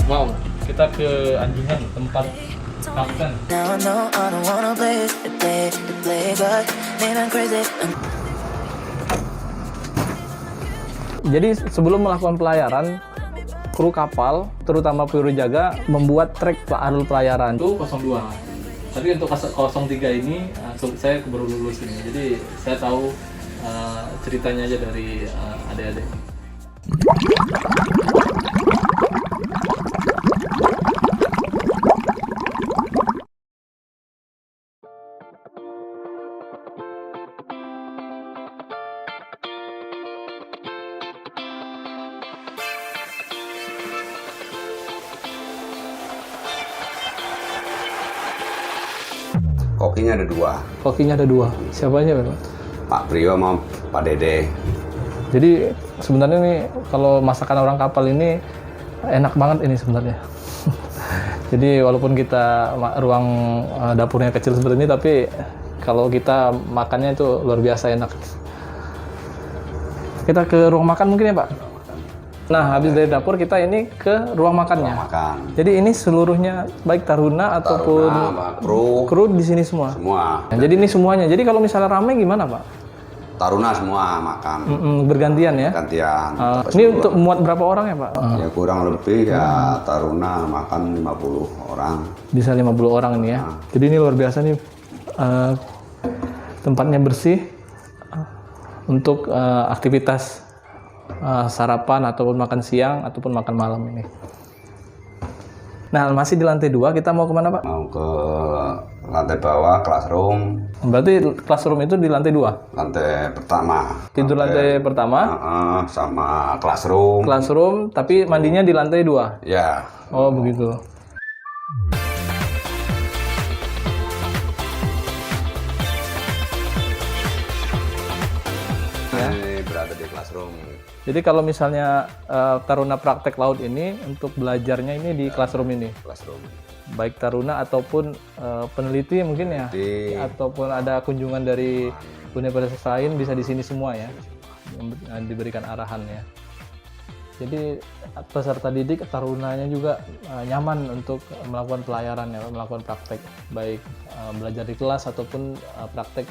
Wow, kita ke Anjungan, tempat kapten. Now I know I don't wanna play but man, I'm crazy. Jadi sebelum melakukan pelayaran, kru kapal, terutama kru jaga, membuat trek alur pelayaran. Itu 02. Tapi untuk 03 ini, saya baru lulus ini. Jadi saya tahu ceritanya aja dari adik-adik. Kokinya ada dua, Kokinya ada dua. Siapa aja, Pak? Pak Priyo sama Pak Dede. Jadi sebenarnya nih kalau masakan orang kapal ini enak banget ini sebenarnya. Jadi walaupun kita ruang dapurnya kecil seperti ini, tapi kalau kita makannya itu luar biasa enak. Kita ke ruang makan mungkin ya, Pak? Nah, habis dari dapur kita ini ke ruang makannya. Makan. Jadi ini seluruhnya baik taruna ataupun kru di sini semua. Semua. Nah, jadi ini semuanya. Jadi kalau misalnya ramai gimana, Pak? Taruna semua makan. Bergantian ya? Gantian. Ini untuk muat berapa orang ya, Pak? Ya kurang lebih ya taruna makan 50 orang. Bisa 50 orang ini ya. Jadi ini luar biasa nih. Tempatnya bersih untuk aktivitas sarapan ataupun makan siang ataupun makan malam ini. Nah, masih di lantai 2, kita mau kemana, Pak? Mau ke lantai bawah, classroom. Berarti classroom itu di lantai 2? Lantai pertama. Tidur lantai pertama? Sama classroom. Classroom, tapi mandinya di lantai 2? Ya. Oh, begitu. Ini berada di classroom. Jadi kalau misalnya taruna praktek laut ini untuk belajarnya ini di classroom ini, Classroom. baik taruna ataupun peneliti mungkin ya, ataupun ada kunjungan dari universitas lain bisa di sini semua ya, diberikan arahan ya. Jadi peserta didik tarunanya juga nyaman untuk melakukan pelayaran ya, melakukan praktek baik belajar di kelas ataupun praktek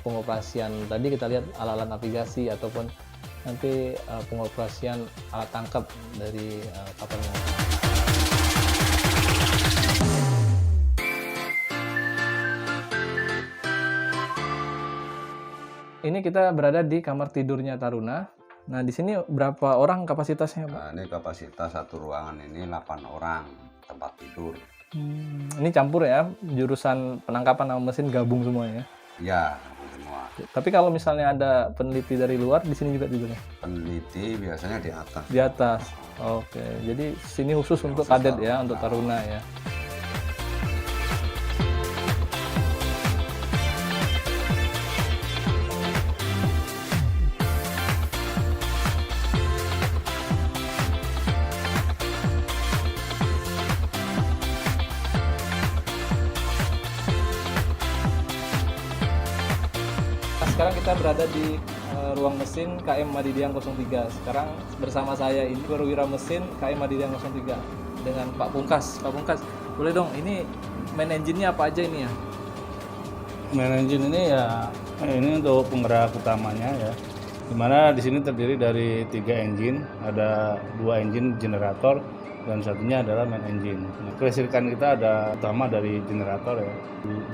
pengoperasian. Tadi kita lihat alat-alat navigasi ataupun nanti pengoperasian alat tangkap dari kapalnya. Ini kita berada di kamar tidurnya taruna. Nah, di sini berapa orang kapasitasnya, Pak? Nah, ini kapasitas satu ruangan ini 8 orang tempat tidur. Ini campur ya, jurusan penangkapan sama mesin gabung semuanya. Ya, semua. Tapi kalau misalnya ada peneliti dari luar, di sini juga tidurnya? Peneliti biasanya di atas. Di atas. Oke, jadi sini khusus untuk kadet ya, untuk taruna ya. Sekarang kita berada di ruang mesin KM Madidiang 03. Sekarang bersama saya ini perwira mesin KM Madidiang 03 dengan Pak Pungkas. Pak Pungkas, boleh dong ini main engine-nya apa aja ini ya? Main engine ini ya ini untuk penggerak utamanya ya. Dimana di sini terdiri dari 3 engine, ada 2 engine generator dan satunya adalah main engine. Nah, kelistrikan kita ada utama dari generator ya,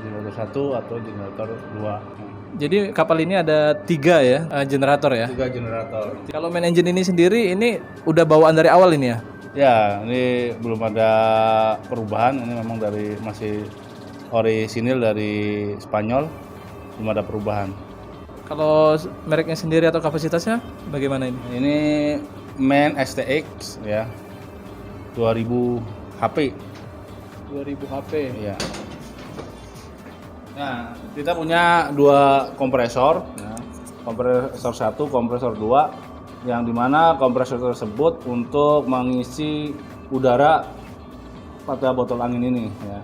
generator 1 atau generator 2. Jadi kapal ini ada 3 ya generator ya? 3 generator. Kalau main engine ini sendiri ini udah bawaan dari awal ini ya? Ya, ini belum ada perubahan. Ini memang dari masih orisinil dari Spanyol, belum ada perubahan. Kalau mereknya sendiri atau kapasitasnya bagaimana ini? Ini main STX ya, 2000 HP. 2000 HP. Ya. Nah, kita punya 2 kompresor, ya. Kompresor 1, kompresor 2, yang dimana kompresor tersebut untuk mengisi udara pada botol angin ini. Ya.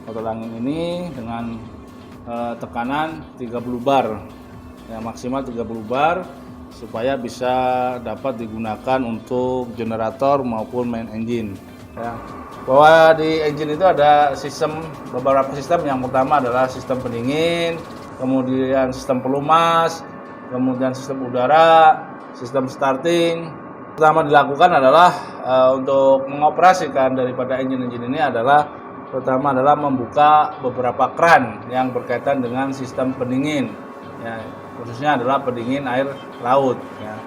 Botol angin ini dengan tekanan 30 bar, ya, maksimal 30 bar, supaya bisa dapat digunakan untuk generator maupun main engine. Ya. Bahwa di engine itu ada beberapa sistem. Yang pertama adalah sistem pendingin, kemudian sistem pelumas, kemudian sistem udara, sistem starting. Pertama dilakukan adalah untuk mengoperasikan daripada engine-engine ini adalah pertama adalah membuka beberapa kran yang berkaitan dengan sistem pendingin. Ya, khususnya adalah pendingin air laut. Ya.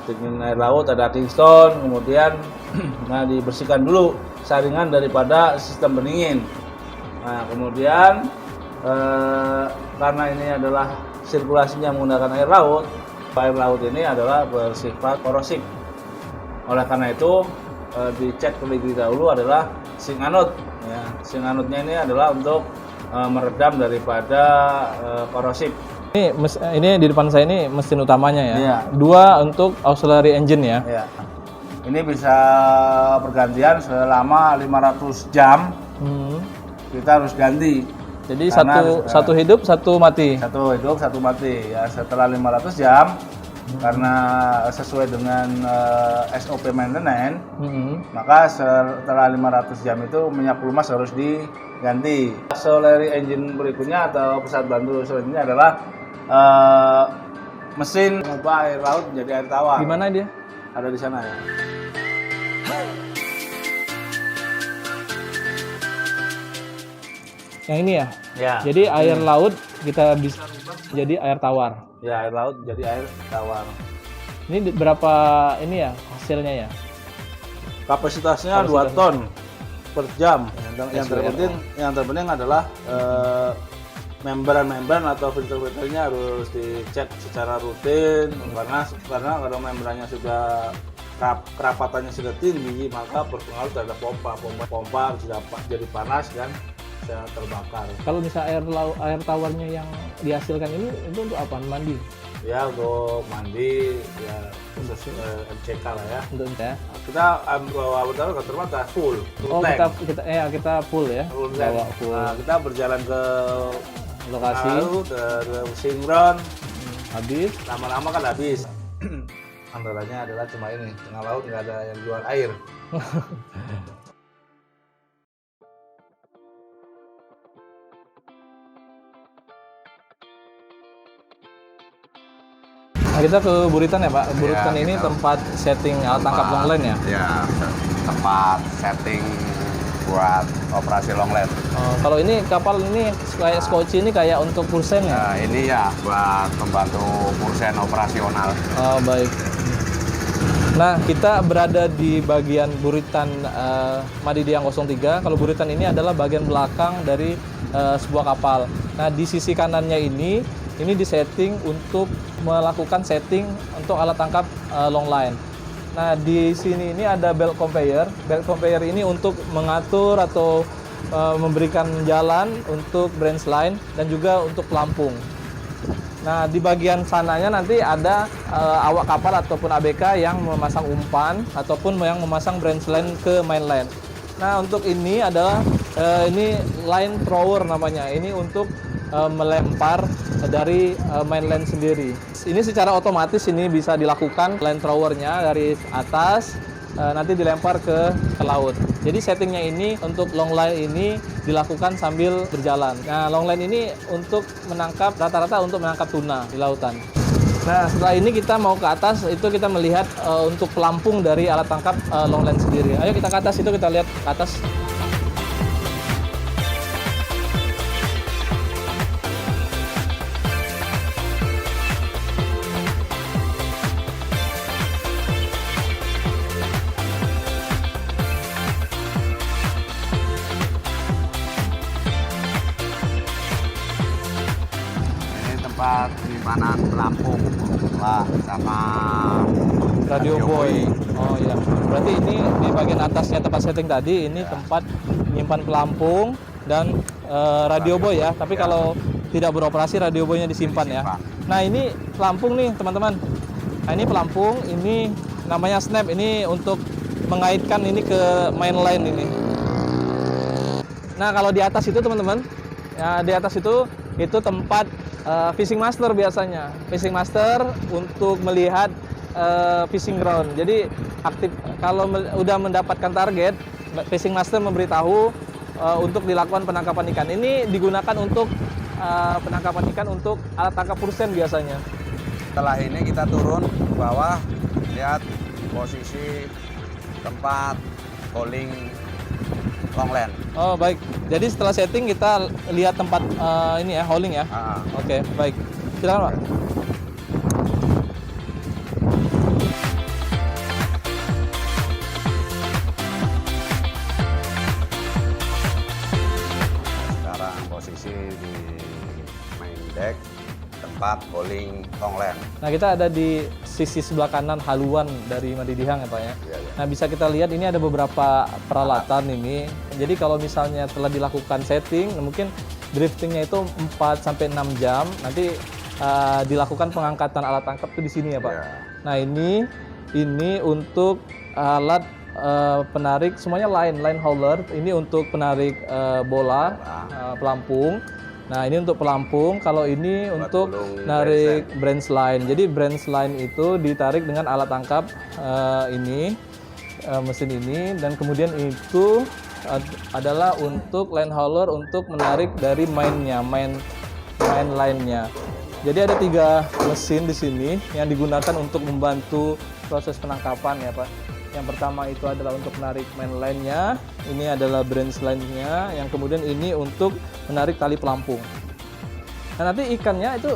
Pendingin air laut ada Kingston, kemudian dibersihkan dulu saringan daripada sistem pendingin. Nah, kemudian karena ini adalah sirkulasinya menggunakan air laut ini adalah bersifat korosif. Oleh karena itu dicek terlebih dahulu adalah sink anode. Ya, sink anode-nya ini adalah untuk meredam daripada korosif. Ini di depan saya ini mesin utamanya ya. Iya. 2 untuk auxiliary engine ya. Ya. Ini bisa pergantian selama 500 jam. Kita harus ganti. Jadi Karena, satu hidup, satu mati. Satu hidup, satu mati. Ya, setelah 500 jam, karena sesuai dengan SOP maintenance, maka setelah 500 jam itu minyak pelumas harus diganti. Auxiliary engine berikutnya atau pusat bantu selanjutnya adalah mesin mengubah air laut menjadi air tawar. Gimana dia? Ada di sana ya. Yang ini ya? Ya. Jadi air laut kita bisa rubah jadi air tawar. Ya, air laut jadi air tawar. Ini berapa ini ya hasilnya ya? Kapasitasnya 2 ton per jam. Yang terpenting adalah membran atau filter-filternya harus dicek secara rutin karena kalau membrannya sudah kerapatannya sudah tinggi, maka berpengaruh terhadap pompa sudah jadi panas dan bisa terbakar. Kalau misalnya air tawarnya yang dihasilkan ini itu untuk apa? Mandi? Ya, untuk mandi, ya khusus MCK lah ya. Untuk ya. Kita bawa ke terbatas full tank. Tank. Kita full ya. Bawa full. Nah, kita berjalan ke lokasi, ke Singron, habis. lama-lama kan habis. Andalanya adalah cuma ini, tengah laut nggak ada yang jual air. Nah, kita ke Buritan ya Pak. Buritan Ya, ini kita- tempat setting alat tangkap longline ya. Ya, tempat setting buat operasi longline. Kalau ini kapal ini kayak Skoci ini kayak untuk pulsen ya. Nah, ini ya buat membantu pulsen operasional. Oh, baik. Nah, kita berada di bagian Buritan Madidiang 03. Kalau Buritan ini adalah bagian belakang dari sebuah kapal. Nah, di sisi kanannya ini disetting untuk melakukan setting untuk alat tangkap longline. Nah, di sini ini ada belt conveyor. Belt conveyor ini untuk mengatur atau memberikan jalan untuk branch line dan juga untuk pelampung. Nah, di bagian sananya nanti ada awak kapal ataupun ABK yang memasang umpan ataupun yang memasang branch line ke main line. Nah, untuk ini adalah ini line thrower namanya. Ini untuk melempar dari main line sendiri. Ini secara otomatis ini bisa dilakukan line throwernya dari atas nanti dilempar ke laut. Jadi settingnya ini untuk long line ini dilakukan sambil berjalan. Nah, long line ini untuk menangkap rata-rata untuk menangkap tuna di lautan. Nah, setelah ini kita mau ke atas, itu kita melihat untuk pelampung dari alat tangkap long line sendiri. Ayo kita ke atas, itu kita lihat ke atas. Tempat penyimpanan pelampung lah sama Radio Boy. Oh iya. Berarti ini di bagian atasnya tempat setting tadi ini tempat menyimpan pelampung dan Radio Boy ya. Tapi kalau tidak beroperasi radio boy-nya disimpan ya. Nah, ini pelampung nih, teman-teman. Nah, ini pelampung, ini namanya snap. Ini untuk mengaitkan ini ke main line ini. Nah, kalau di atas itu teman-teman, ya di atas itu tempat Fishing master biasanya. Fishing master untuk melihat fishing ground. Jadi aktif kalau udah mendapatkan target, fishing master memberitahu untuk dilakukan penangkapan ikan. Ini digunakan untuk penangkapan ikan untuk alat tangkap pursen biasanya. Setelah ini kita turun ke bawah, lihat posisi tempat calling longland. Oh baik. Jadi setelah setting kita lihat tempat ini ya, hauling ya. Oke, baik. Silakan Pak. Sekarang posisi di main deck tempat calling longland. Nah kita ada di sisi sebelah kanan haluan dari Madidihang ya Pak ya. Iya, iya. Nah bisa kita lihat ini ada beberapa peralatan ini. Jadi kalau misalnya telah dilakukan setting, mungkin driftingnya itu 4-6 jam. Nanti dilakukan pengangkatan alat tangkap itu di sini ya Pak. Iya. Nah ini untuk alat penarik semuanya line hauler. Ini untuk penarik bola, pelampung. Nah ini untuk pelampung, kalau ini untuk narik branch line. Jadi branch line itu ditarik dengan alat tangkap ini, mesin ini, dan kemudian itu adalah untuk line hauler untuk menarik dari main line-nya. Jadi ada 3 mesin di sini yang digunakan untuk membantu proses penangkapan ya Pak. Yang pertama itu adalah untuk menarik main line-nya, ini adalah branch line-nya, yang kemudian ini untuk menarik tali pelampung. Nah nanti ikannya itu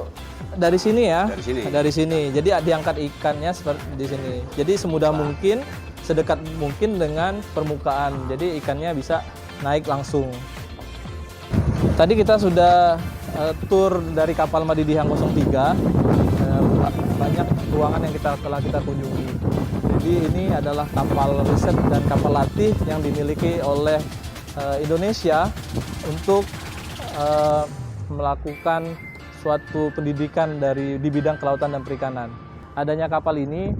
dari sini ya, dari sini. Jadi diangkat ikannya seperti di sini. Jadi semudah mungkin, sedekat mungkin dengan permukaan. Jadi ikannya bisa naik langsung. Tadi kita sudah tur dari kapal Madidihang 03, banyak ruangan yang telah kita kunjungi. Jadi ini adalah kapal riset dan kapal latih yang dimiliki oleh Indonesia untuk melakukan suatu pendidikan di bidang kelautan dan perikanan. Adanya kapal ini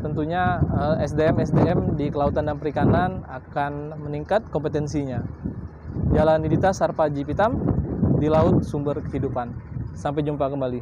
tentunya SDM di kelautan dan perikanan akan meningkat kompetensinya. Jalan Nidita Sarpaji Pitam, di laut sumber kehidupan. Sampai jumpa kembali.